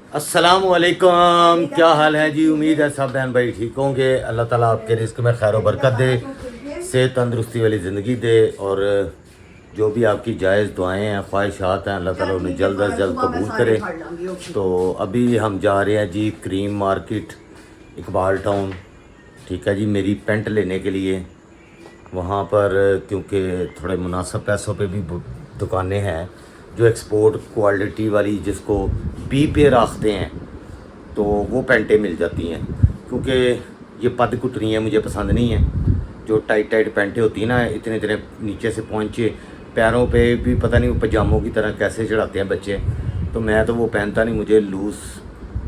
अस्सलामुअलैकुम, क्या हाल है जी। उम्मीद है सब बहन भाई ठीक होंगे। अल्लाह ताला आपके रिस्क में खैर बरकत दे, सेहत तंदुरुस्ती वाली ज़िंदगी दे, और जो भी आपकी जायज़ दुआएं हैं, ख्वाहिशात हैं, अल्लाह ताला उन्हें जल्द अज जल्द कबूल करे। तो अभी हम जा रहे हैं जी क्रीम मार्केट, इकबाल टाउन। ठीक है जी, मेरी पेंट लेने के लिए वहाँ पर, क्योंकि थोड़े मुनासिब पैसों पे भी दुकानें हैं जो एक्सपोर्ट क्वालिटी वाली, जिसको बी पे रखते हैं, तो वो पेंटें मिल जाती हैं। क्योंकि ये पद कुटनियाँ मुझे पसंद नहीं हैं, जो टाइट टाइट पेंटें होती हैं ना, इतने इतने नीचे से पहुँचे, पैरों पे भी पता नहीं वो पजामों की तरह कैसे चढ़ाते हैं बच्चे। तो मैं तो वो पहनता नहीं, मुझे लूज़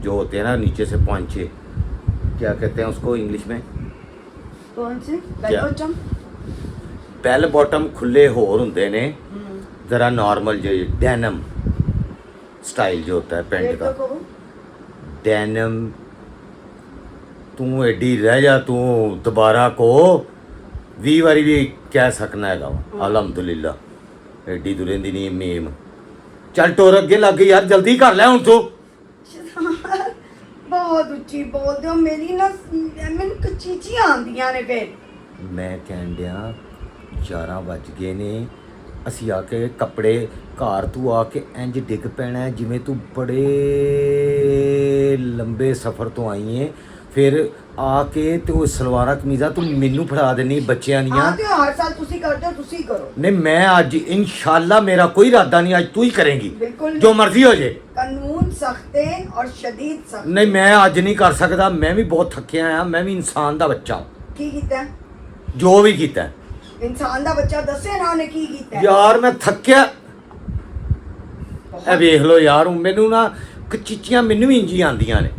जो होते हैं ना नीचे से पहुँचे, क्या कहते हैं उसको इंग्लिश में, कौन से बैल बॉटम खुले होर होंगे ने, ज़रा नॉर्मल जो डेनम स्टाइल जो होता है पेंट का, डेनम। तू एडी रह जा, तू दोबारा को 20 बारी भी कह सकना है। अलहमदुलिल्लाह एडी दुरेंदी नहीं मेम। चल टोर अगे लग गई यार, जल्दी कर ले हुण तू। बहुत उच्ची बोलते हो, मेरी ना मैंने चीचियां आंदियां ने। फिर मैं कहन दिया 11 बज गए ने, ਅਸੀਂ ਆ ਕੇ ਕੱਪੜੇ ਘਰ ਤੂੰ ਆ ਕੇ ਇੰਜ ਡਿੱਗ ਪੈਣਾ ਜਿਵੇਂ ਤੂੰ ਬੜੇ ਲੰਬੇ ਸਫ਼ਰ ਤੋਂ ਆਈ ਹੈ। ਫਿਰ ਆ ਕੇ ਤੇ ਉਹ ਸਲਵਾਰਾਂ ਕਮੀਜ਼ਾਂ ਤੂੰ ਮੈਨੂੰ ਫੜਾ ਦੇਣੀ ਬੱਚਿਆਂ ਦੀਆਂ। ਹਾਂ ਤੇ ਹਰ ਸਾਲ ਤੁਸੀਂ ਕਰਦੇ ਹੋ, ਤੁਸੀਂ ਕਰੋ। ਨਹੀਂ ਮੈਂ ਅੱਜ ਇਨਸ਼ਾਅੱਲਾ, ਮੇਰਾ ਕੋਈ ਇਰਾਦਾ ਨਹੀਂ, ਅੱਜ ਤੂੰ ਹੀ ਕਰੇਂਗੀ ਜੋ ਮਰਜ਼ੀ ਹੋ ਜੇ। ਕਾਨੂੰਨ ਸਖਤ ਹੈ ਔਰ ਸ਼ਦੀਦ ਸਖਤ। ਨਹੀਂ ਮੈਂ ਅੱਜ ਨਹੀਂ ਕਰ ਸਕਦਾ, ਮੈਂ ਵੀ ਬਹੁਤ ਥੱਕਿਆ ਆ, ਮੈਂ ਵੀ ਇਨਸਾਨ ਦਾ ਬੱਚਾ ਹਾਂ। ਕੀ ਕੀਤਾ? ਜੋ ਵੀ ਕੀਤਾ ਇਨਸਾਨ ਦਾ ਬੱਚਾ ਦੱਸੇ ਨਾ ਉਹਨੇ ਕੀ ਕੀਤਾ ਯਾਰ। ਮੈਂ ਥੱਕਿਆ, ਇਹ ਵੇਖ ਲੋ ਯਾਰ, ਮੈਨੂੰ ਨਾ ਕਚੀਚੀਆਂ ਮੈਨੂੰ ਵੀ ਇੰਜੀ ਆਉਂਦੀਆਂ ਨੇ।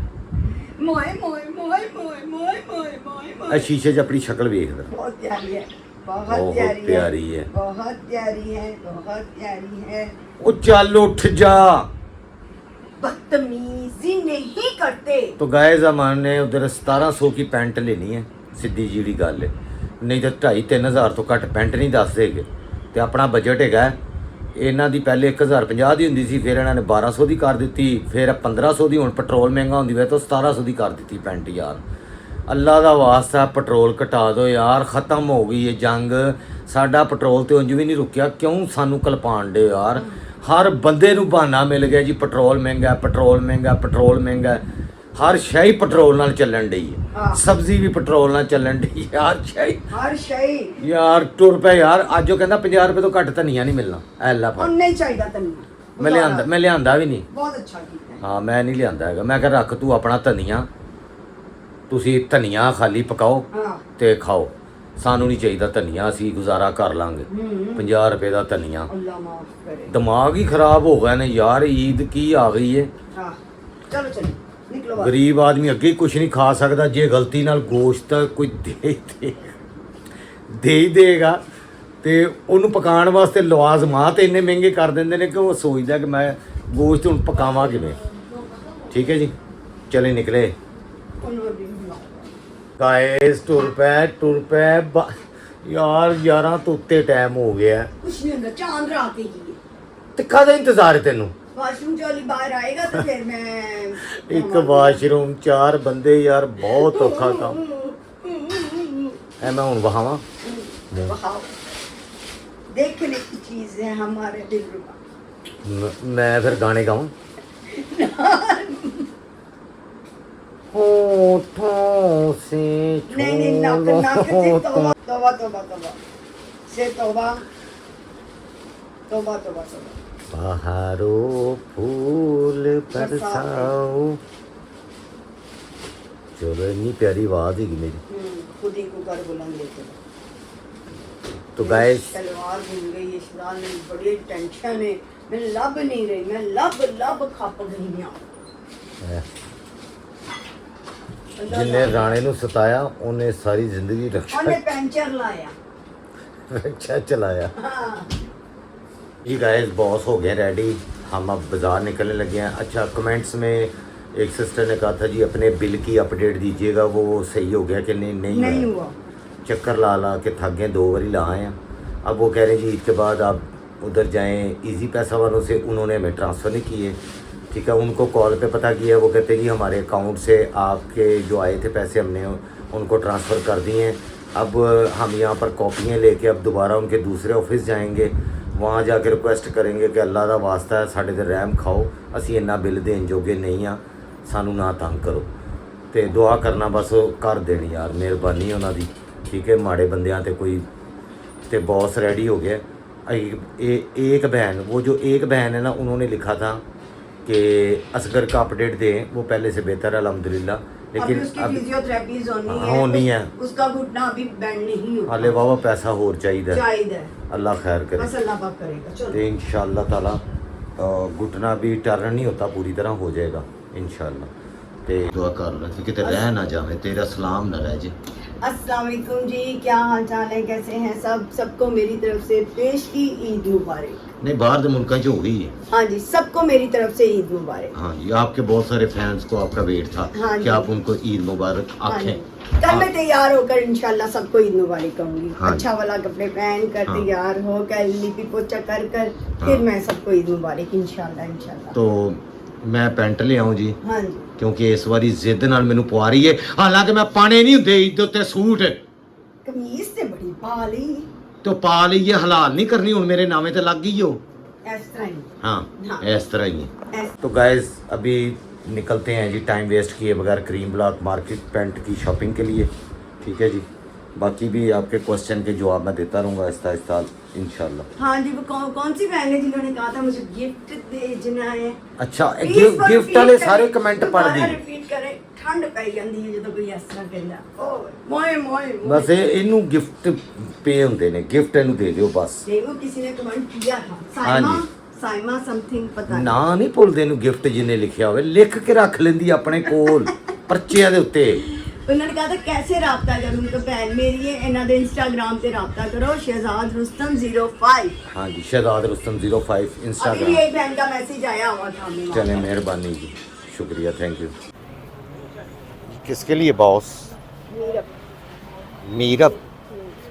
ਮੋਏ ਮੋਏ ਮੋਏ ਮੋਏ ਮੋਏ ਮੋਏ ਮੋਏ ਇਹ ਸ਼ੀਸ਼ੇ 'ਚ ਆਪਣੀ ਸ਼ਕਲ ਵੇਖਦਾ। ਬਹੁਤ ਪਿਆਰੀ ਹੈ, बहुत ਬਹੁਤ प्यारी ਪਿਆਰੀ है। ਹੈ, ਬਹੁਤ ਪਿਆਰੀ ਹੈ, ਬਹੁਤ ਪਿਆਰੀ ਹੈ। ਉਹ ਚੱਲ ਉੱਠ जा। बदतमीजी नहीं करते। तो गाइस हमने उधर 1700 की पैंट लेनी है, सीधी जी गल है। नहीं तो 2500-3000 तो घट पैंट नहीं दस देगे। तो अपना बजट है इन्हों की पहले 1050 की होंगी सी, फिर इन्होंने 1200 की कर दी, फिर 1500 की, हुण पेट्रोल महंगा होंगी वे तो 1700 की कर दी पैंट। यार अल्लाह का वास्ता पेट्रोल घटा दो यार, ख़त्म हो गई है जंग। साडा पेट्रोल तो उंज भी नहीं रुकिया, क्यों सानू कलपान दे यार। हर बंदे नूं बहाना मिल गया जी, पेट्रोल महंगा, पेट्रोल महंगा, पेट्रोल महंगा। हर शै ही पेट्रोल नाल चलन डी है, सब्जी भी पेट्रोल नाल चलन डी यार। शाही हर शाही यार टुर पे यार। अज वो कहंदा 50 रुपए तो घट धनिया नहीं मिलना। ऐला फड़, नहीं चाहिए धनिया। मैं लियांदा भी नहीं। बहुत अच्छा कीता है। हाँ मैं नहीं लियांदा हैगा। मैं कह रख तू अपना धनिया, तुसी धनिया खाली पकाओ हाँ ते खाओ, सानू नहीं चाहिए धनिया, असी गुजारा कर लांगे। 50 रुपए का धनिया। अल्लाह माफ करे। दिमाग ही खराब हो गया ने यार। ईद की आ गई है। हाँ चलो चलो निकलो बाहर। गरीब आदमी अगे कुछ नहीं खा सकता, जे गलती नाल गोश्त कोई दे ही देगा तो उन्होंने पकाने वास्ते लवाजमात इन्ने महंगे कर देंगे ने कि वो सोचता कि मैं गोश्त हूँ पकावा किवें। ठीक है जी, चले निकले गाइस। टुर पे यार 11 तो उत्ते टाइम हो गया। कुछ नहीं होता, चांद रात ही है। ते काहदा इंतजार है तेनू? वाशरूम चोली बाहर आएगा तो फिर मैं एक वाशरूम 4 बंदे यार, बहुत औखा काम है। मैं हूँ वहावा देखने की चीज है हमारे दिल रुबा। मैं फिर गाने गाऊं। होठों से नहीं नाक नाक से तौबा तौबा तौबा तौबा से तौबा तौबा तौबा तौबा। बहारों फूल बरसाओ। चलो इतनी प्यारी आवाज है मेरी। खुद ही को कर बुलंद लेके। तो गाइस तलवार भूल गई, इशराल में बड़ी टेंशन है। मैं लब नहीं रही, मैं लब खप गई हूं। जिन्हें राणे नू सताया उन्हें सारी जिंदगी रक्षा पेंचर लाया, रक्षा चलाया। हाँ। जी गाइस बॉस हो गए रेडी, हम अब बाज़ार निकलने लगे हैं। अच्छा कमेंट्स में एक सिस्टर ने कहा था जी अपने बिल की अपडेट दीजिएगा, वो सही हो गया कि नहीं हुआ। चक्कर ला के थक गए, 2 बारी ला आए हैं। अब वो कह रहे हैं जी ईद के बाद आप उधर जाएं, इजी पैसा वालों से, उन्होंने हमें ट्रांसफ़र नहीं किए। ठीक है। उनको कॉल पे पता किया, वो कहते कि हमारे अकाउंट से आपके जो आए थे पैसे हमने उनको ट्रांसफ़र कर दिए हैं। अब हम यहाँ पर कॉपियाँ लेके अब दोबारा उनके दूसरे ऑफिस जाएंगे, वहाँ जाके रिक्वेस्ट करेंगे कि अल्लाह का वास्ता है साढ़े ते रहम खाओ, असी इन्ना बिल देन जोगे नहीं हाँ, सानू ना तंग करो। तो दुआ करना बस कर देनी यार, मेहरबानी उन्हों दी। ठीक है, माड़े बंदियां ते कोई ते बॉस रेडी हो गया। एक बहन, वो जो एक बहन है ना, उन्होंने लिखा था कि असगर का अपडेट दें, वो पहले से बेहतर है अल्हम्दुलिल्लाह, लेकिन उसकी फिजियोथेरेपीज होनी है, उसका घुटना अभी बैंड नहीं हुआ, हाले वावा पैसा होर चाहिए, अल्लाह खैर करे, बस अल्लाह पाक करेगा। चलो तो इंशाअल्लाह ताला घुटना भी टर्न नहीं होता, पूरी तरह हो जाएगा इंशाअल्लाह। ते दुआ कर लो कि किते रह ना जावे, तेरा सलाम ना रह जाए। अस्सलाम वालेकुम जी, क्या हाल चाल है, कैसे हैं सब? सबको मेरी तरफ से पेश की ईद मुबारक। नहीं, बाहर के मुल्क हो गई है। हाँ जी, सबको मेरी तरफ से ईद मुबारक। हाँ जी, आपके बहुत सारे फैंस को आपका वेट था कि आप उनको ईद मुबारक आखें। कल मैं तैयार होकर इंशाल्लाह सबको ईद मुबारक कहूँगी। हाँ, अच्छा वाला कपड़े पहन कर हाँ, तैयार होकर लिपि पोचा कर कर हाँ, फिर मैं सबको ईद मुबारक इंशाल्लाह। तो मैं पैंट ले आऊँ जी? हाँ जी, क्योंकि इस बारी जिद नाल मैनू पवा रही है, हालांकि मैं पाने नहीं हुंदे ईद उत्ते सूट, कमीज से बड़ी पा ली, तो पा लीए, हलाल नहीं करनी, हुण मेरे नामे ते लग गई हो। इस तरह ही। हाँ, इस तरह ही है। ऐस- तो गाइस अभी निकलते हैं जी, टाइम वेस्ट किए बगैर क्रीम ब्लॉक मार्केट पैंट की शॉपिंग के लिए। ठीक है जी, बाकी भी आपके क्वेश्चन के जवाब मैं देता रहूँगा आहिस्ता आहिस्ता इंशाल्लाह। हाँ जी, वो कौन सी बहन है जिन्होंने कहा था मुझे गिफ्ट भेजना है? अच्छा, Please पर गिफ्ट repeat वाले करें, सारे कमेंट पढ़ दोबारा दी। repeat करें, ठंड पै ਜਾਂਦੀ ਹੈ ਜਦੋਂ ਕੋਈ ਇਸ ਤਰ੍ਹਾਂ ਕਹਿੰਦਾ ਓ ਮੋਏ ਮੋਏ बस ਇਹਨੂੰ ਗਿਫਟ ਪੇ ਹੁੰਦੇ ਨੇ, ਗਿਫਟ ਇਹਨੂੰ ਦੇ ਦਿਓ ਬਸ। देखो किसी ने कमेंट किया था, हाँ साइमा जी। साइमा समथिंग पता ਨਾ ਨਹੀਂ ਭੁੱਲਦੇ ਨੂੰ ਗਿਫਟ ਜਿੰਨੇ ਲਿਖਿਆ ਹੋਵੇ, ਲਿਖ ਕੇ ਰੱਖ ਲੈਂਦੀ ਆਪਣੇ ਕੋਲ ਪਰਚਿਆਂ ਦੇ ਉੱਤੇ। उन्होंने कहा था कैसे राब्ता करूँ, तो बहन मेरी है इन्हों दे इंस्टाग्राम पे राब्ता करो, शहजाद रुस्तम 05। हाँ जी, शहजाद रुस्तम 05 अभी भी इंस्टाग्राम। एक बहन का मैसेज आया हुआ था हमें वहाँ। चले, मेहरबानी जी, शुक्रिया, थैंक यू। किसके लिए बॉस? मीरब। मीरब?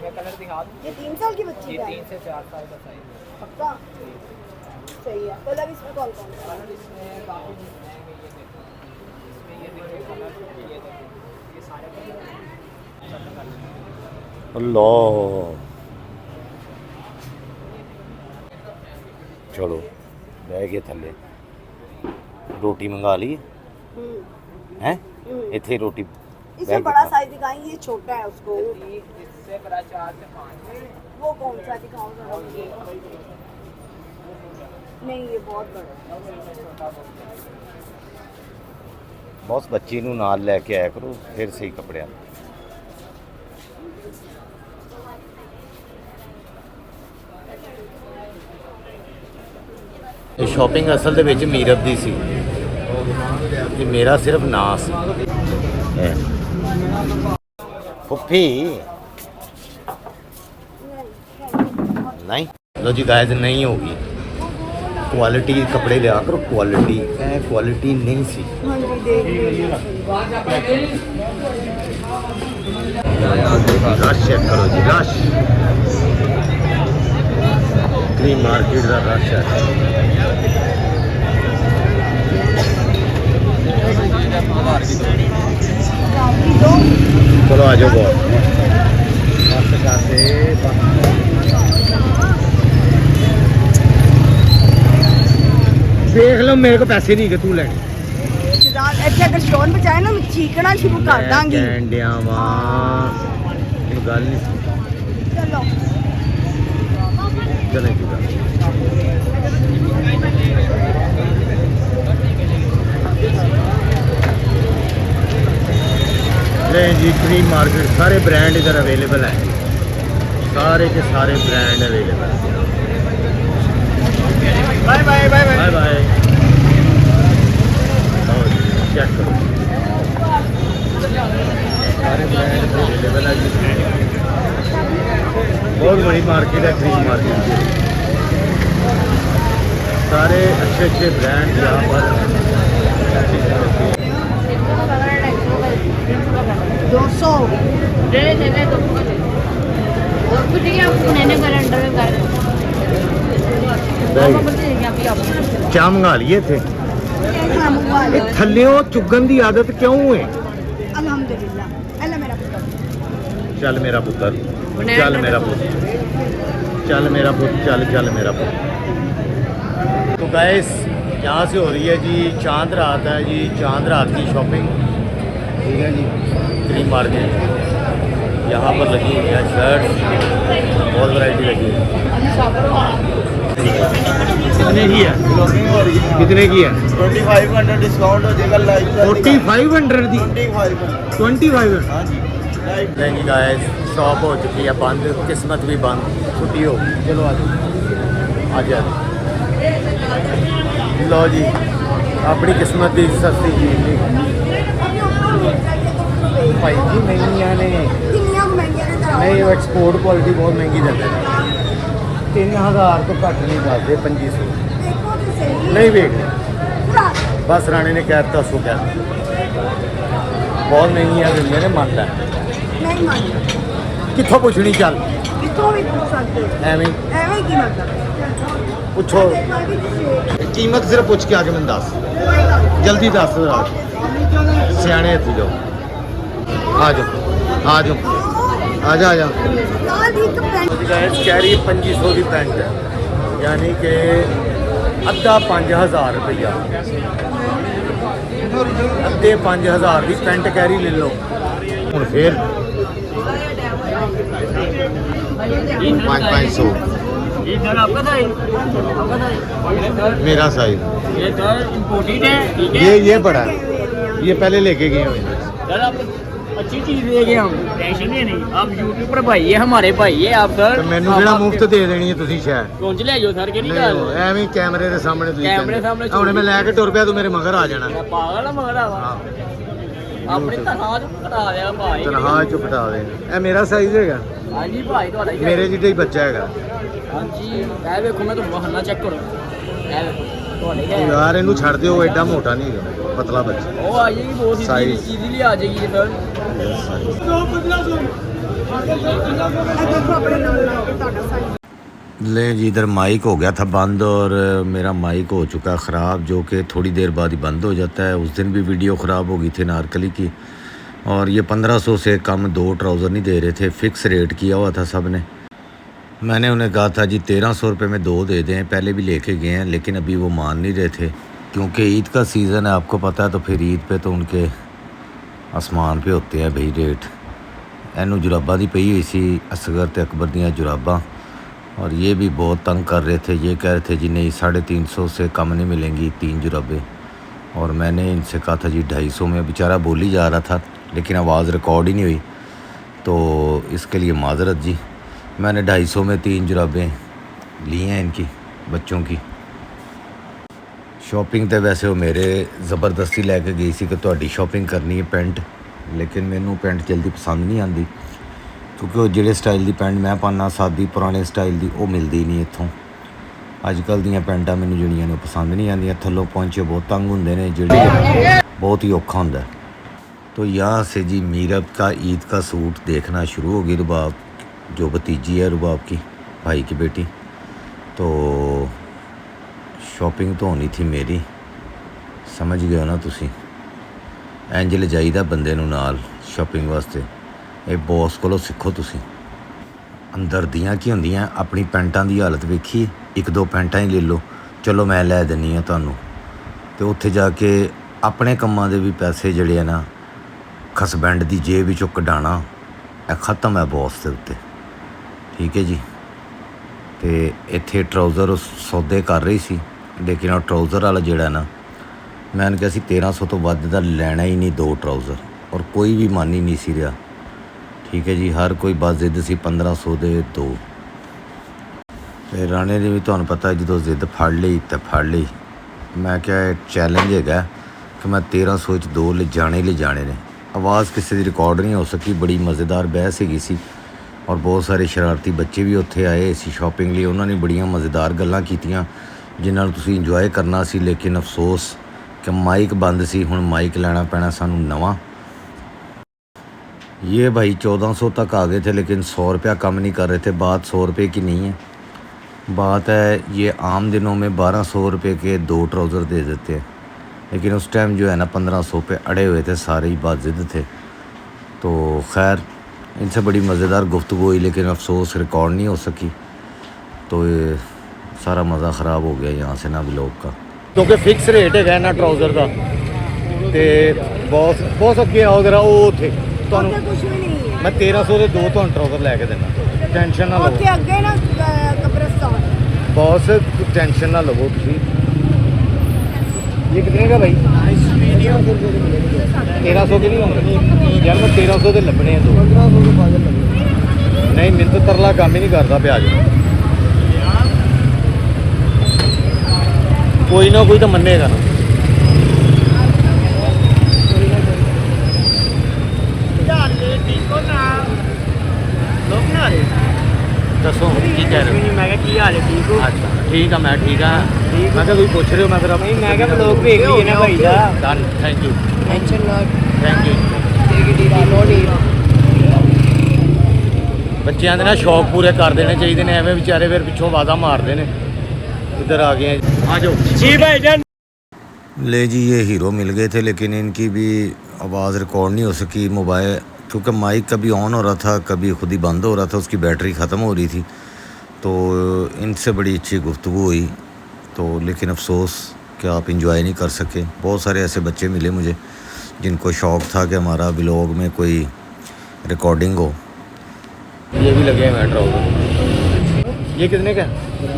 ये 3 साल की बच्ची का है? 3 से 4 साल का साइज है। पक्का सही है। कलर इसमें कौन कौन सा है? इसमें काफ़ी महंगे ये देखो, इसमें ये देखो कलर, ये देखो, ये सारे अल्लाह, चलो बह गए थले, रोटी मंगा ली है, इतने रोटी इससे बड़ा साइज दिखाएंगे, ये छोटा है उसको। इससे बड़ा 4 से 5। वो कौन सा दिखाओ जरा मुझे? नहीं, ये बहुत बड़ा है। बॉस बच्ची नूं नाल लैके आया करो, फिर सही कपड़े। शॉपिंग असल ਦੇ ਵਿੱਚ ਮੀਰਬ ਦੀ ਸੀ ਤੇ ਮੇਰਾ ਸਿਰਫ ਨਾਂ ਸੀ। फुफी नहीं, लो जी गाइस, नहीं होगी क्वालिटी कपड़े लिया करो, क्वालिटी नहीं सी। हाँ जी, देख लीजिए। रश चेक करो जी, रश क्रीम मार्केट का रश है। चलो आ जाओ बहुत। देख लो, मेरे को पैसे नहीं कि तू लेने। अच्छा, अगर शोर बचाए ना, मैं चीखना शुरू कर दांगी। गल नहीं चलो चले जी, क्रीम मार्केट सारे ब्रांड इधर अवेलेबल है, सारे के सारे ब्रांड अवेलेबल है। Bye bye bye bye bye. Check करो, सारे ब्रांड अवेलेबल है जी। बहुत बड़ी मार्केट है क्रीम मार्केट की, सारे अच्छे अच्छे ब्रांड यहाँ पर। 200 ले दो और कुछ नहीं, आप नैने कर अंडर में कर क्या मंगा लिए थे? ਵੇਖਣਾ ਮੂੰਹ ਇਹ ਥੱਲਿਓਂ ਚੁੱਗਣ ਦੀ ਆਦਤ ਕਿਉਂ ਹੈ? ਅਲਹਮਦੁਲਿਲਾ ਅੱਲਾ ਮੇਰਾ ਪੁੱਤਰ ਚੱਲ ਮੇਰਾ ਪੁੱਤਰ, ਚੱਲ ਮੇਰਾ ਪੁੱਤ, ਚੱਲ मेरा पुत्र, चल चल मेरा पुत्र। तो गैस यहाँ से हो रही है जी चांद रात है जी, चांद रात की शॉपिंग, ठीक है जी। क्रीम मार्केट यहाँ पर लगी हुई है, शर्ट बहुत वैरायटी लगी है। कितने की है? कितने की है? 2500 डिस्काउंट हो जाएगा लाइव 4500 दी 2500। हाँ जी नहीं जी गाइस, शॉप हो चुकी है बंद, किस्मत भी बंद, छुट्टी हो गई। चलो आ जाओ लो जी, अपनी किस्मत की सस्ती चीज़ भाई जी महंगियाँ ने ਕਿੰਨੀਆਂ ਕੁ ਮਹਿੰਗੀਆਂ ਨੇ ਤਾਂ नहीं, एक्सपोर्ट क्वालिटी बहुत महंगी देते हैं। 3000 तो घट नहीं दसते, 2500 ਦੇਖੋ ਤੇ ਸਹੀ नहीं वेखने, ਭਰਾ बस राणे ने कह ਦਿੱਤਾ सो कह बहुत महंगियाँ दिंदे ने, मनता ਨਹੀਂ ਮੰਨਦਾ कित्थों पुछनी, चल ਕਿੱਥੋਂ ਵੀ ਪੁੱਛ ਸਕਦੇ एवें ਐਵੇਂ ਕੀ ਮਤਲਬ पुछो, कीमत सिर्फ पूछ के आके मैं दस, जल्दी दस सियाने हथी जाओ, आ जाओ आ जाओ आ जा आ जा। ਨਾਲ ਦੀ ਇੱਕ ਪੈਂਟ कह रही 2500 की पेंट है, यानी कि अद्धा 5000 रुपया, अद्धे 5000 की पेंट कह रही ले लो। हूँ फिर 500 ये सर आपका था, आपका था मेरा साइज, ये सर इम्पोर्टेड है, ठीक है ये बड़ा है, ये पहले लेके गए हैं। सर आप अच्छी चीज देंगे हम, टेंशन ही नहीं। आप यूट्यूब पर भाई है, हमारे भाई है आप सर। तो मैनू ਜਿਹੜਾ ਮੁਫਤ ਦੇ ਦੇਣੀ ਹੈ ਤੁਸੀਂ ਸ਼ਾਇਦ पहुंच ले जाओ सर, केड़ी ਨਹੀਂ गल ਉਹ ਐਵੇਂ ਹੀ ਕੈਮਰੇ ਦੇ ਸਾਹਮਣੇ ਤੁਸੀਂ ਕੈਮਰੇ ਕਹਿੰਦੇ। ਸਾਹਮਣੇ ਹੁਣ ਮੈਂ ਲੈ ਕੇ ਟੁਰ ਪਿਆ, ਤੂੰ ਮੇਰੇ ਮਗਰ ਆ ਜਾਣਾ। मैं पागल है मगर ਹਾਂ अपनी तनख्वाह तो कटा दिया भाई। ਤਨਖਾਹ ਚੁ ਪਟਾ ਦੇ, ਇਹ ਮੇਰਾ ਸਾਈਜ਼ ਹੈਗਾ, हाँ जी भाई थोड़ा ही ਮੇਰੇ ਜਿੱਡਾ ਹੀ ਬੱਚਾ ਹੈਗਾ। हाँ जी ए देखो मैं तो महल्ला चेक करो ए देखो थोड़े क्या है। ਯਾਰ ਇਹਨੂੰ ਛੱਡ ਦਿਓ, ਉਹ ਐਡਾ ਮੋਟਾ ਨਹੀਂ ਹੈਗਾ, ਪਤਲਾ ਬੱਚਾ। वो आ जाएगी बहुत Size। इजीली आ जाएगी ये सर। ਦੇਖੋ ਆਪਣੇ ਨਾਲ ਲਾਓ ਤੁਹਾਡਾ ਸਾਈਜ਼ ले जी, इधर माइक हो गया था बंद और मेरा माइक हो चुका ख़राब, जो कि थोड़ी देर बाद ही बंद हो जाता है। उस दिन भी वीडियो ख़राब हो गई थी नारकली की, और ये 1500 से कम 2 ट्राउज़र नहीं दे रहे थे, फ़िक्स रेट किया हुआ था सब ने। मैंने उन्हें कहा था जी 1300 रुपये में 2 दे दें, पहले भी लेके गए हैं, लेकिन अभी वो मान नहीं रहे थे, क्योंकि ईद का सीज़न है आपको पता है, तो फिर ईद पे तो उनके आसमान पे होते हैं भाई रेट। इनू जुराबा दी पई हुई सी, असगर ते अकबर दियां जुराबा, और ये भी बहुत तंग कर रहे थे, ये कह रहे थे जी नहीं 350 से कम नहीं मिलेंगी 3 जुराबे, और मैंने इनसे कहा था जी 250 में। बेचारा बोल ही जा रहा था, लेकिन आवाज़ रिकॉर्ड ही नहीं हुई, तो इसके लिए माजरत जी। मैंने 250 में 3 जुराबें ली हैं इनकी, बच्चों की। शॉपिंग तो वैसे वो मेरे ज़बरदस्ती लैके गई सी कि तुहाडी शॉपिंग करनी है पेंट, लेकिन मैनू पेंट जल्दी पसंद नहीं आती, क्योंकि वो जिहड़े स्टाइल की पेंट मैं पाना सादी पुराने स्टाइल की वो मिलती नहीं इत्थों। अजकल दियाँ पेंटा मैनू जिहड़ियां ने पसंद नहीं आंदियां, थल्लों पहुंचे बहुत तंग होंदे ने, जिहड़े बहुत ही औखा होंदा है। तो यहाँ से जी मीरब का ईद का सूट देखना शुरू हो गई, रुबाब जो भतीजी है रुबाब की, भाई की बेटी। तो शॉपिंग तो होनी थी मेरी, समझ गए हो ना तुसी। इंज ले जाईदा बंदे नूं नाल शॉपिंग वास्ते, ये बॉस कोलों सिखो तुसी। अंदर दियाँ की होंदियां, अपनी पैंटां दी हालत वेखी, 1-2 पैंटां ही ले लो, चलो मैं लै दिन्नी आ तुहानूं, तो उत्थे जाके अपने कम्मां दे भी पैसे जिहड़े आ ना खसबैंड दी जेब विचों कढाना, ख़त्म है बॉस दे उत्ते, ठीक है जी। तो इत्थे ट्राउज़र सौदे कर रही सी, लेकिन वो ट्राउज़र वाला जिहड़ा ना, मैंने कहा सी 1300 तो वध दा लैना ही नहीं 2 ट्राउज़र, और कोई भी मन ही नहीं सी रहा, ठीक है जी। हर कोई बस जिद सी 1500 दे 2। फिर राणे ने भी तुहानूं पता जो जिद फड़ ली तो फड़ ली। मैं क्या चैलेंज है कि मैं 1300 2 ले जाने ने। आवाज़ किसी की रिकॉर्ड नहीं हो सकी, बड़ी मज़ेदार बहस हैगी सी, और बहुत सारे शरारती बच्चे भी उत्थे आए सी शॉपिंग लिए, उन्होंने बड़ियां मज़ेदार गल्लां कीतियां जिन्हां नूं तुसीं इंजॉय करना सी, लेकिन अफसोस कि माइक बंद सी। हुण माइक लैना पैना सानूं नवां। ये भाई 1400 तक आ गए थे, लेकिन 100 रुपया कम नहीं कर रहे थे। बात 100 रुपये की नहीं है, बात है ये आम दिनों में 1200 रुपये के 2 ट्राउज़र दे देते हैं, लेकिन उस टाइम जो है ना 1500 पे अड़े हुए थे, सारे ही बाजिद थे। तो खैर इनसे बड़ी मज़ेदार गुफ्तगू हुई, लेकिन अफसोस रिकॉर्ड नहीं हो सकी। तो ये सारा मज़ा ख़राब हो गया यहाँ से ना व्लॉग का, क्योंकि फिक्स रेट है ना ट्राउज़र का। तो बहुत अगे आओ जरा वो थे ਉੱਥੇ ਕੁਝ ਵੀ ਨਹੀਂ ਹੈ मैं 1300 के 2 तो ट्राउज़र लैके देना, टेंशन ना लो ਉੱਥੇ ਅੱਗੇ ਨਾ ਕਬਰਸਤਾਨ बॉस, टेंशन ना लवो तुसी। ये कितने का भाई? 1300 के नहीं होंगे यार, मैं 1300 के लभने हैं। 1500 के पागल लगे नहीं, मैंने तो तरला काम ही नहीं करता प्याज। कोई ना कोई तो मनेगा ना। दसो की कह रहे हो? मैं क्या की हाल है, ठीक हो? अच्छा ठीक है, मैं ठीक है। मैं क्या कोई पूछ रहे हो? मैं फिर नहीं, मैं क्या ब्लॉग देख लिए ना भाई दा। डन, थैंक यू टेंशन ना थैंक यू। ਬੱਚਿਆਂ ਦੇ ਨਾ ਸ਼ੌਕ ਪੂਰੇ ਕਰ ਦੇਣੇ ਚਾਹੀਦੇ ਨੇ, ਐਵੇਂ ਵਿਚਾਰੇ ਫਿਰ ਪਿੱਛੋਂ ਵਾਦਾ ਮਾਰਦੇ ਨੇ। इधर आ गए हैं, आ जाओ जी भाईजान। ले जी, ये हीरो मिल गए थे, लेकिन इनकी भी आवाज़ रिकॉर्ड नहीं हो सकी। मोबाइल क्योंकि माइक कभी ऑन हो रहा था, कभी खुद ही बंद हो रहा था, उसकी बैटरी ख़त्म हो रही थी। तो इनसे बड़ी अच्छी गुफ्तगू हुई, तो लेकिन अफसोस कि आप इंजॉय नहीं कर सके। बहुत सारे ऐसे बच्चे मिले मुझे जिनको शौक़ था कि हमारा व्लॉग में कोई रिकॉर्डिंग हो। ये भी लगे हैं ट्राउज़र। ये कितने का?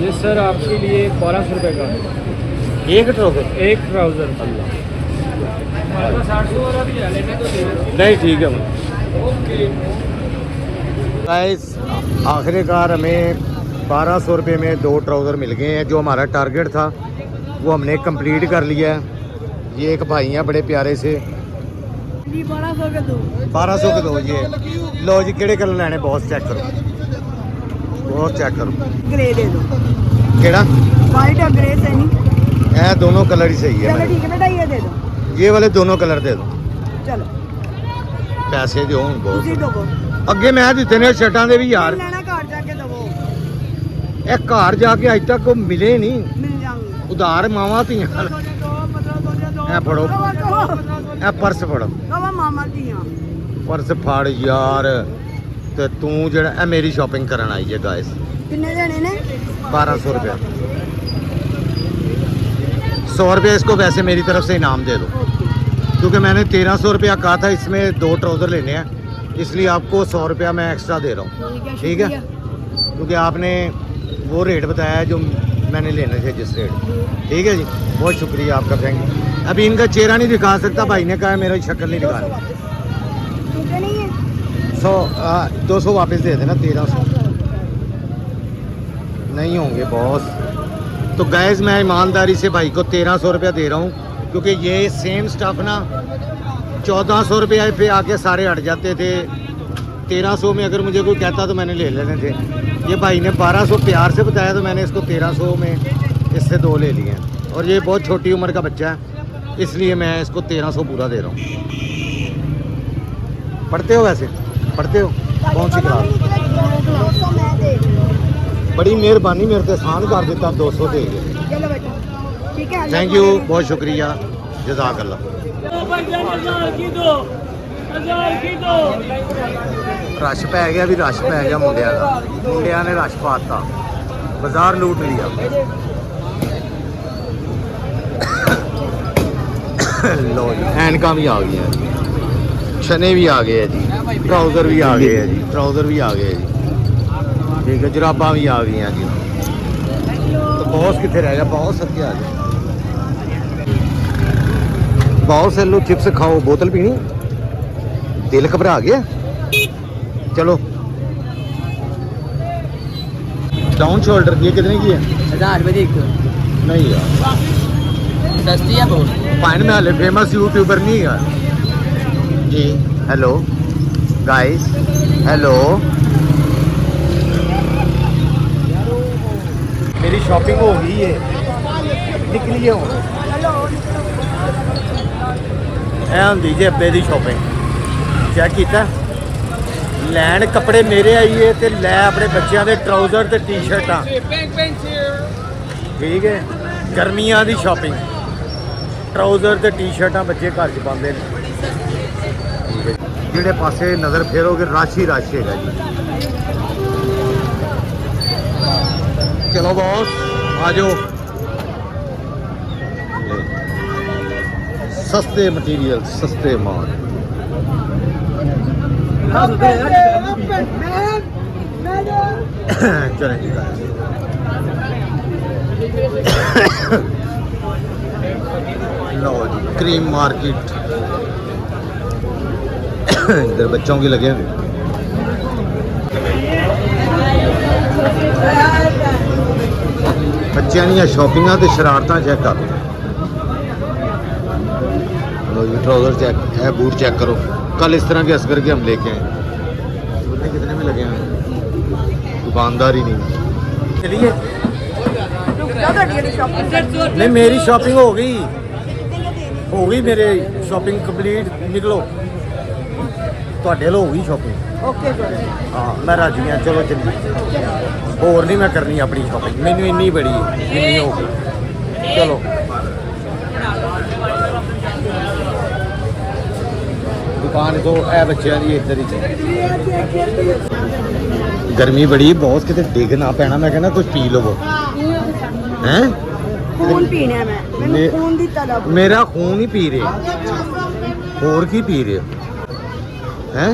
ये सर आपके लिए 1200 रुपये का एक ट्राउज़र? एक ट्राउज़र। नहीं ठीक है। गाइस आखिरकार हमें 1200 रुपये में 2 ट्राउज़र मिल गए हैं। जो हमारा टारगेट था वो हमने कंप्लीट कर लिया है। ये एक भाई हैं बड़े प्यारे से, 1200 के दो। 1200 के 2। ये लो जी, केड़े कलर लैने बॉस? चेक करो, बहुत चेक करो। ग्रे दे दो, केड़ा? वाइट और ग्रे से नहीं। ये दोनों कलर ही सही है चलो मेरे। ठीक है बेटा, ये दे दो। ये वाले दोनों कलर दे दो। चलो पैसे दो ਤੁਸੀਂ बहुत ਦਵੋ। ਅੱਗੇ ਮੈਂ ਦਿੱਤੇ ਨੇ ਸ਼ਰਟਾਂ ਦੇ ਵੀ ਯਾਰ। ਲੈਣਾ ਘਰ ਜਾ ਕੇ ਦਵੋ, ਇਹ ਘਰ ਜਾ ਕੇ ਅੱਜ ਤੱਕ ਮਿਲੇ ਨਹੀਂ। ਮਿਲ ਜਾਣਗੇ। ਉਧਾਰ ਮਾਵਾਂ ਧੀਆਂ। ਇਹ ਫੜੋ, ਇਹ ਪਰਸ ਫੜੋ, ਕਵਾ ਮਾਮਾ ਦੀਆਂ। ਪਰਸ ਫੜ ਯਾਰ। ਤੇ ਤੂੰ ਜਿਹੜਾ ਇਹ ਮੇਰੀ ਸ਼ਾਪਿੰਗ ਕਰਨ ਆਈ ਹੈ ਗਾਇਸ। ਕਿੰਨੇ ਦੇਣੇ ਨੇ? 1200 रुपया। 100 रुपया इसको वैसे मेरी तरफ से इनाम दे दो, क्योंकि मैंने 1300 रुपया कहा था, इसमें 2 ट्राउज़र लेने हैं, इसलिए आपको 100 रुपया मैं एक्स्ट्रा दे रहा हूँ। ठीक है, क्योंकि आपने वो रेट बताया है जो मैंने लेने थे, जिस रेट। ठीक है जी, बहुत शुक्रिया आपका, थैंक यू। अभी इनका चेहरा नहीं दिखा सकता, भाई ने कहा है मेरा शक्ल नहीं दिखानी। 200 वापस दे देना। 1300 नहीं होंगे बॉस। तो गैस मैं ईमानदारी से भाई को 1300 रुपया दे रहा हूँ, क्योंकि ये सेम स्टफ़ ना 1400 रुपये पे आके सारे हट जाते थे। 1300 में अगर मुझे कोई कहता तो मैंने ले लेने थे। ये भाई ने 1200 प्यार से बताया, तो मैंने इसको 1300 में इससे 2 ले लिए हैं। और ये बहुत छोटी उम्र का बच्चा है, इसलिए मैं इसको 1300 पूरा दे रहा हूँ। पढ़ते हो वैसे? पढ़ते हो? कौन सी क्लास? बड़ी मेहरबानी, मेरे को आसान कर देता, 200 दे गए। चलो बेटा ठीक है। थैंक यू, बहुत शुक्रिया, जज़ाकल्लाह। रश पै गया भी, रश पै गया मुंडिया का। मुंडिया ने रश पाता, बाजार लूट लिया। लो जी, ऐनका भी आ गई हैं, छने भी आ गए हैं जी, ट्राउज़र भी आ गए हैं जी, ट्राउज़र भी आ गए हैं जी। ठीक है, जुराबा भी आ गई हैं जी। तो बॉस कितने रह गया? बॉस सब क्या आ गया? बहुत से लो चिप्स खाओ, बोतल पीनी, दिल घबरा गया। चलो डाउन शोल्डर ये कितने की है? 1000 रुपये एक। नहीं यार, सस्ती है बहुत। फाइन में हाले फेमस यूट्यूबर नहीं है जी। Hello guys, hello. मेरी शॉपिंग हो गई है, निकली है हूँ। ਇਹ ਹੁੰਦੀ ਜੇ ਅੱਬੇ ਦੀ ਸ਼ਾਪਿੰਗ। ਚੈੱਕ ਕੀਤਾ, ਲੈਣ ਕੱਪੜੇ ਮੇਰੇ ਆਈਏ ਤੇ ਲੈ ਆਪਣੇ ਬੱਚਿਆਂ ਦੇ ਟਰਾਊਜ਼ਰ ਤੇ ਟੀ-ਸ਼ਰਟਾਂ। ਠੀਕ ਹੈ, ਗਰਮੀਆਂ ਦੀ ਸ਼ਾਪਿੰਗ। ਟਰਾਊਜ਼ਰ ਤੇ ਟੀ-ਸ਼ਰਟਾਂ ਬੱਚੇ ਘਰ 'ਚ ਪਾਉਂਦੇ ਨੇ। ਜਿਹੜੇ ਪਾਸੇ ਨਜ਼ਰ ਫੇਰੋਗੇ ਰਸ਼ ਹੀ ਰਸ਼ ਹੈਗਾ ਜੀ। ਚਲੋ ਬੌਸ ਆ ਜਾਓ। ਸਸਤੇ ਮਟੀਰੀਅਲ ਸਸਤੇ ਮਾਲ। ਚਲੇ ਜੀ लो जी क्रीम मार्केट इधर बच्चों की लगे हुए। बच्चों दी शॉपिंग ते शरारतां चेक कर लो जी। ट्राउजर चेक है, बूट चेक करो। कल इस तरह के असगर के हम लेके आए। कितने में लगे हैं? दुकानदार ही नहीं। चलिए नहीं मेरी शॉपिंग हो गई मेरे शॉपिंग कंप्लीट। निकलो ਤੁਹਾਡੇ ਲੋ ਹੋਈ ਸ਼ਾਪਿੰਗ। Okay sir. ਹਾਂ ਮੈਂ ਰਾਜੀ ਹਾਂ। ਚਲੋ ਚੱਲੀਏ। ਹੋਰ ਨਹੀਂ ਮੈਂ ਕਰਨੀ ਆਪਣੀ ਸ਼ਾਪਿੰਗ, ਮੈਨੂੰ ਇੰਨੀ ਬੜੀ ਇੰਨੀ ਹੋ ਗਈ। ਚਲੋ ਦੁਕਾਨ ਤੋਂ ਇਹ ਬੱਚਿਆਂ ਦੀ ਇੱਧਰ ਹੀ ਗਰਮੀ ਬੜੀ ਬਹੁਤ, ਕਿਤੇ ਡਿੱਗ ਨਾ ਪੈਣਾ। ਮੈਂ ਕਹਿੰਦਾ ਕੁਝ ਪੀ ਲਵੋ। हैं खून पीना है मैं खून दी तलब। मेरा खून ही पी रहे और की पी रहे हैं।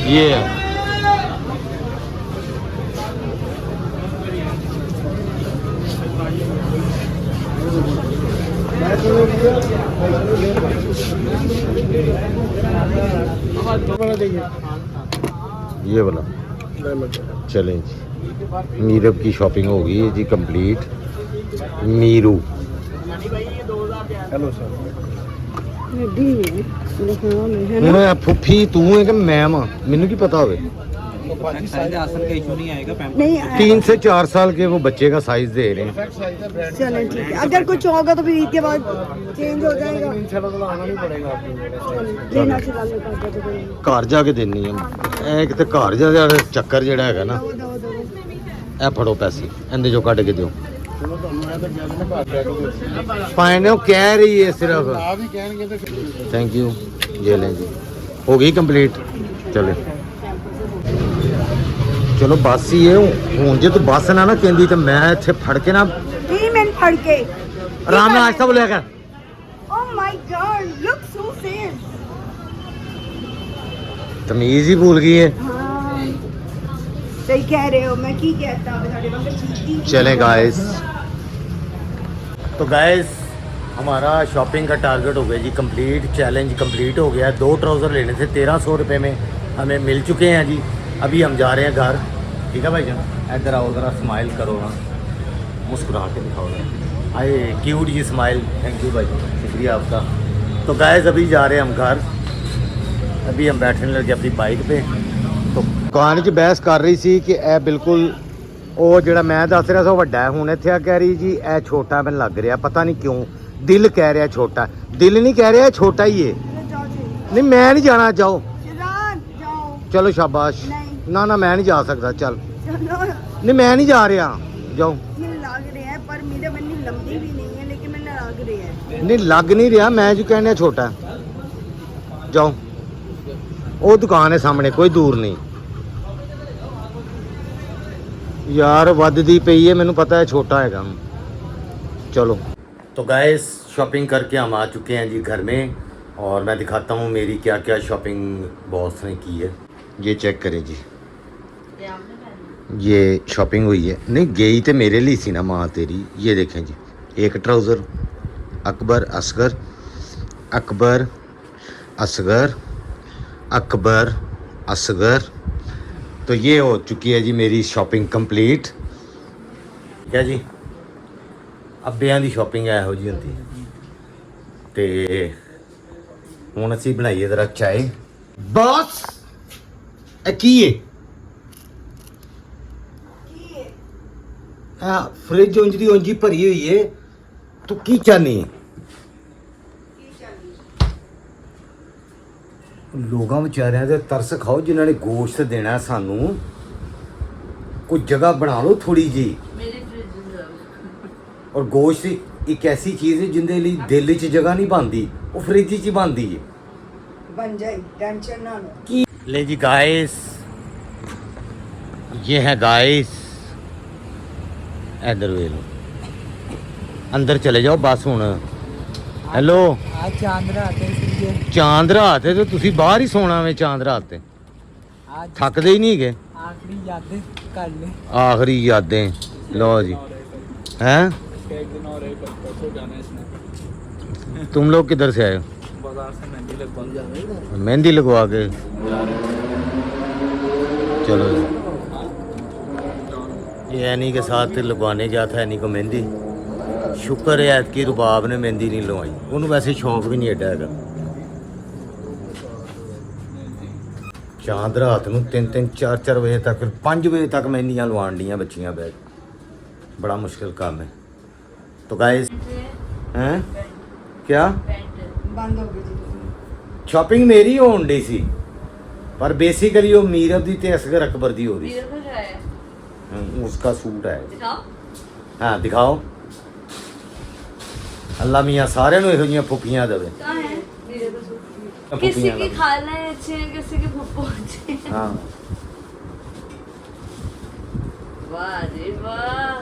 ये है ये वाला। चलें जी मीरब की शॉपिंग हो गई है जी कंप्लीट। मीरू हेलो सर। ਹੁਣ ਫੁੱਫੀ ਤੂੰ ਹੈ ਕਿ ਮੈਂ ਮਾਂ? ਮੈਨੂੰ ਕੀ पता होवे। आसन का इशू नहीं आएगा। नहीं 3 से 4 साल के वो बच्चे का साइज दे रहे हैं। चलें ठीक है। अगर कुछ होगा तो फिर ईद के बाद चेंज हो जाएगा। आना नहीं पड़ेगा आपको। लेना सिला लेता है तो कोई ਘਰ ਜਾ ਕੇ ਦੇਣੀ ਹੈ ਇਹ ਕਿਤੇ ਘਰ ਜਾ ਜਾ ਚੱਕਰ ਜਿਹੜਾ ਹੈਗਾ ਨਾ। दो दो दो। ਇਹ ਫੜੋ ਪੈਸੇ ਇਹਦੇ ਜੋ ਕੱਢ ਕੇ ਦਿਓ। फाइनल कह रही है सिर्फ। Thank you. ये लें जी हो गई कंप्लीट। चले चलो बस ही है हूँ जे तू बस ना कहती तो मैं इत्थे फड़ के ना 3 मिनट फड़ के आराम नाल आहिस्ता बोलिया कर। Oh my God look so safe. तमीज ही भूल गई है। हाँ सही कह रहे हो। मैं की कहता हूं साडे वांग चीज़। चले गाइस तो गाइस हमारा शॉपिंग का टारगेट हो गया जी कंप्लीट। चैलेंज कंप्लीट हो गया। 2 ट्राउज़र लेने थे 1300 रुपये में हमें मिल चुके हैं जी। अभी हम जा रहे हैं घर। ठीक है भाई जान इधर आओ ज़रा स्माइल करो ना, मुस्कुरा के दिखाओ ना। आए क्यूट जी स्माइल। थैंक यू भाई शुक्रिया आपका। तो गाइस अभी जा रहे हैं हम घर। अभी हम बैठने लगे अपनी बाइक पे। तो दुकान च बहस कर रही सी कि ए बिल्कुल ਉਹ ਜਿਹੜਾ ਮੈਂ ਦੱਸ ਰਿਹਾ ਸੀ ਵੱਡਾ ਹੈ। ਹੁਣ ਇੱਥੇ ਆ ਕਹਿ ਰਹੀ ਜੀ ਇਹ ਛੋਟਾ ਮੈਨੂੰ ਲੱਗ ਰਿਹਾ ਪਤਾ ਨਹੀਂ ਕਿਉਂ। ਦਿਲ ਕਹਿ ਰਿਹਾ ਛੋਟਾ, ਦਿਲ ਨਹੀਂ ਕਹਿ ਰਿਹਾ ਛੋਟਾ ਹੀ ਹੈ। ਨਹੀਂ ਮੈਂ ਨਹੀਂ ਜਾਣਾ। ਜਾਓ ਚਲੋ शाबाश। ਨਾ ਨਾ ਮੈਂ ਨਹੀਂ ਜਾ ਸਕਦਾ। ਚੱਲ ਨਹੀਂ ਮੈਂ ਨਹੀਂ ਜਾ ਰਿਹਾ। ਜਾਓ। लग रहा है पर मेरे बन्नी लंबी भी नहीं है लेकिन मैंने लग रही है। ਨਹੀਂ ਲੱਗ ਨਹੀਂ ਰਿਹਾ। ਮੈਂ ਜੋ ਕਹਿੰਦਾ ਛੋਟਾ ਹੈ। ਜਾਓ ਉਹ ਦੁਕਾਨ ਹੈ ਸਾਹਮਣੇ ਕੋਈ ਦੂਰ ਨਹੀਂ। यार ਵੱਧਦੀ ਪਈ है मैंने पता है छोटा है। चलो तो गाइस शॉपिंग करके हम आ चुके हैं जी घर में और मैं दिखाता हूँ मेरी क्या क्या शॉपिंग बॉस ने की है। ये चेक करें जी ये शॉपिंग हुई है। नहीं गई तो मेरे लिए सी ना माँ तेरी। ये देखें जी एक ट्राउज़र अकबर असगर अकबर असगर अकबर असगर। तो ये हो चुकी है जी मेरी शॉपिंग कंप्लीट। क्या जी अब्बियां दी शॉपिंग ਇਹੋ ਜੀ ਹੁੰਦੀ ਤੇ ਹੁਣ ਅਸੀਂ ਬਣਾਈਏ ਜ਼ਰਾ ਚਾय। ਬਸ ਇਹ ਕੀ ਹੈ? ਹਾਂ ਫ੍ਰਿਜ ਉਂਝ ਦੀ ਉਂਝ ਹੀ ਭਰੀ ਹੋਈ ਹੈ। ਤੂੰ ਕੀ ਚਾਹਨੀ ਹੈ? ਲੋਕਾਂ ਵਿਚਾਰਿਆਂ ਦੇ ਤਰਸ ਖਾਓ ਜਿਨ੍ਹਾਂ ਨੇ ਗੋਸ਼ਤ ਦੇਣਾ ਸਾਨੂੰ। ਕੋਈ ਜਗ੍ਹਾ ਬਣਾ ਲਓ ਥੋੜੀ ਜੀ। और गोश्त एक ऐसी चीज़ है जिंदे लिए दिल च जगह नहीं बनती, वो फ्रिज च बनती है। बन जाए, टेंशन ना लो। की ले जी गाइस, ये है गाइस, इधर वे लो, अंदर चले जाओ बस हुन। हेलो, आज चांद रात है इसलिए चांद रात है तो तुसी बाहर ही सोना वे, चांद रात है आज थकदे ही नहीं गए। आखिरी यादें कर ले। आखिरी यादें, लो जी हैं। एक दिन और एक परसों जाना है इसमें। तुम लोग किधर से आए हो? बाजार से मेहंदी लगवा मेहंदी लगवा के चलो जी। ये एनी के साथ लगवाने गया था, एनी को मेहंदी। शुक्र है ऐतकी रुबाब ने मेहंदी नहीं लगवाई, उन्होंने वैसे शौक भी नहीं एडा हैगा। चांद रात ਨੂੰ 3-3 4-4 ਵਜੇ ਤੱਕ 5 ਵਜੇ तक मेहंदियां लवान ਦੀਆਂ ਬੱਚੀਆਂ बैठ, बड़ा मुश्किल काम है। तो गाइस हैं क्या बंद हो गई जी। शॉपिंग मेरी होन डी सी, पर बेसिकली वो मीरब दी ते असगर अकबर दी हो रही वीर को है उसका सूट है। दिखाओ हाँ दिखाओ। अल्लाह मियाँ सारे नु इहो जिहियां फुफियां देवे। कहाँ है वीर को सूट? किसी की खालाएं अच्छी हैं, किसी की फुप्पो अच्छी हैं। हाँ वाह जी वाह,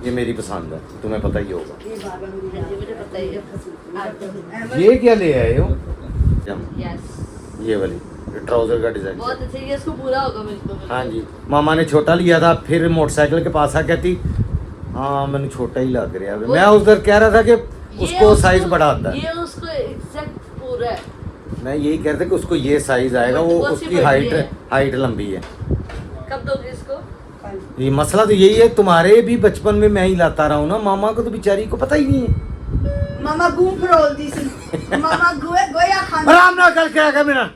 ये मेरी पसंद है, तुम्हें पता ही होगा। ये बाबा मेरी मुझे मुझे पता ही है। अहमद, ये क्या ले आए हो? यस, ये वाली ट्राउजर का डिजाइन। बहुत अच्छा, ये इसको पूरा होगा बिल्कुल। हाँ जी, मामा ने छोटा लिया था, फिर मोटरसाइकिल के पास आ कहती हाँ मैंने छोटा ही लग रहा है। मैं उधर कह रहा था कि उसको साइज बड़ा आता है। ये उसको एग्जैक्ट पूरा है। मैं यही कह रहा था कि उसको ये साइज आएगा, वो बहुत सी उसकी बड़ी हाइट है। हाइट लंबी है। कब दोगे इसको? कल। ये मसला तो यही है, तुम्हारे भी बचपन में मैं ही लाता रहा हूँ ना, मामा को तो बेचारी को पता ही नहीं है। मामा गूं फरोलदी सी, मामा गोया खांदा। आराम ना करके आएगा मेरा।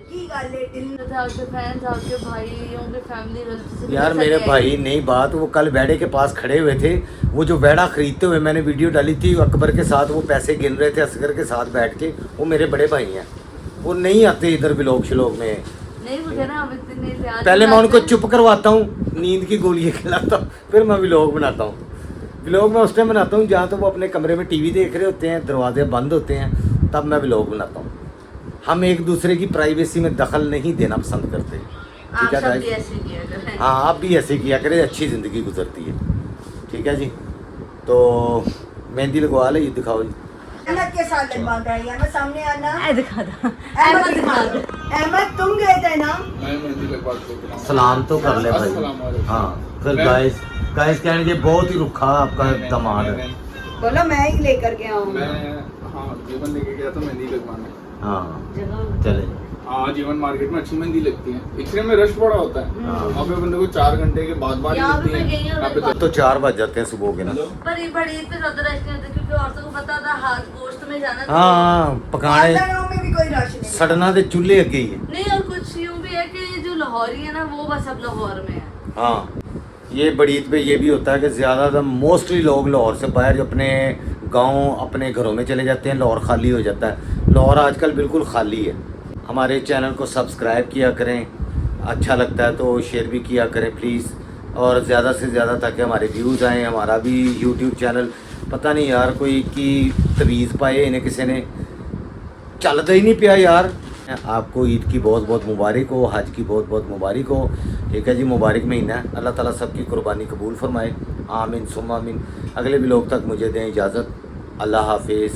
की गल है दिल आपके फैंस, आपके भाइयों के फैमिली रिलेटिव यार मेरे भाई नहीं बात, वो कल बेड़े के पास खड़े हुए थे, वो जो बेड़ा खरीदते हुए मैंने वीडियो डाली थी अकबर के साथ, वो पैसे गिन रहे थे असगर के साथ बैठ के। वो मेरे बड़े भाई हैं, वो नहीं आते इधर व्लॉग श्लोग में। नहीं वो कहना हम इतने नहीं थे आज। पहले मैं उनको चुप करवाता हूँ, नींद की गोलियाँ खिलाता हूँ, फिर मैं व्लॉग बनाता हूँ। व्लॉग मैं उस टाइम बनाता हूँ जहाँ तो वो अपने कमरे में टीवी देख रहे होते हैं, दरवाजे बंद होते हैं, तब मैं व्लॉग बनाता हूँ। हम एक दूसरे की प्राइवेसी में दखल नहीं देना पसंद करते। आप ठीक है सब भी guys? ऐसे किया करें। हाँ आप भी ऐसे किया करें, अच्छी ज़िंदगी गुजरती है। ठीक है जी, तो मेहंदी लगवा ले, ये दिखाओ जी। अहमद के साथ लगवा कर आई। अहमद सामने आना। ऐ दिखा दो, अहमद दिखा दो। अहमद तुम गए थे ना? मैं मेहंदी लगवा के सलाम तो कर ले भाई। अस्सलाम वालेकुम। हाँ फिर गाइस कहने बहुत ही रुखा आपका दामाद है। बोलो मैं ही लेकर के आऊँ। मैं हाँ जीवन लेके गया था मेहंदी लगवाने। हाँ जगह चले। हाँ जीवन मार्केट में अच्छी मेहंदी लगती है, इतने में रश बड़ा होता है। हाँ। वहाँ पे बंदे को 4 घंटे के बाद ही यहाँ पे लगती मैं है। गई हूँ, यहाँ पे मेरे तो 4 बज जाते हैं सुबह के ना। पर ये बड़ी पे ज्यादा रश नहीं होता क्योंकि औरतों को पता था हाथ गोश्त में जाना तो- हाँ पकाने खानदानों में भी कोई रश नहीं। सड़ना दे चूल्हे अगे ही है। नहीं, और कुछ यूं भी है कि ये जो लाहौरी है ना वो बस अब लाहौर में है। हाँ ये बड़ी ईद पे ये भी होता है कि ज़्यादातर मोस्टली लोग लाहौर से बाहर जो अपने गांव अपने घरों में चले जाते हैं, लाहौर खाली हो जाता है। लाहौर आजकल बिल्कुल खाली है। हमारे चैनल को सब्सक्राइब किया करें, अच्छा लगता है तो शेयर भी किया करें प्लीज़, और ज़्यादा से ज़्यादा ताकि हमारे व्यूज़ आएँ। हमारा भी यूट्यूब चैनल पता नहीं यार कोई की तवीज़ पाए इन्हें किसी ने, चलता ही नहीं पिया यार। आपको ईद की बहुत बहुत मुबारक हो, हज की बहुत बहुत मुबारक हो। ठीक है जी, मुबारक महीना है। अल्लाह ताला सबकी कुर्बानी कबूल फरमाए, आमीन सुम्मा आमीन। अगले व्लॉग तक मुझे दें इजाज़त। अल्लाह हाफिज़।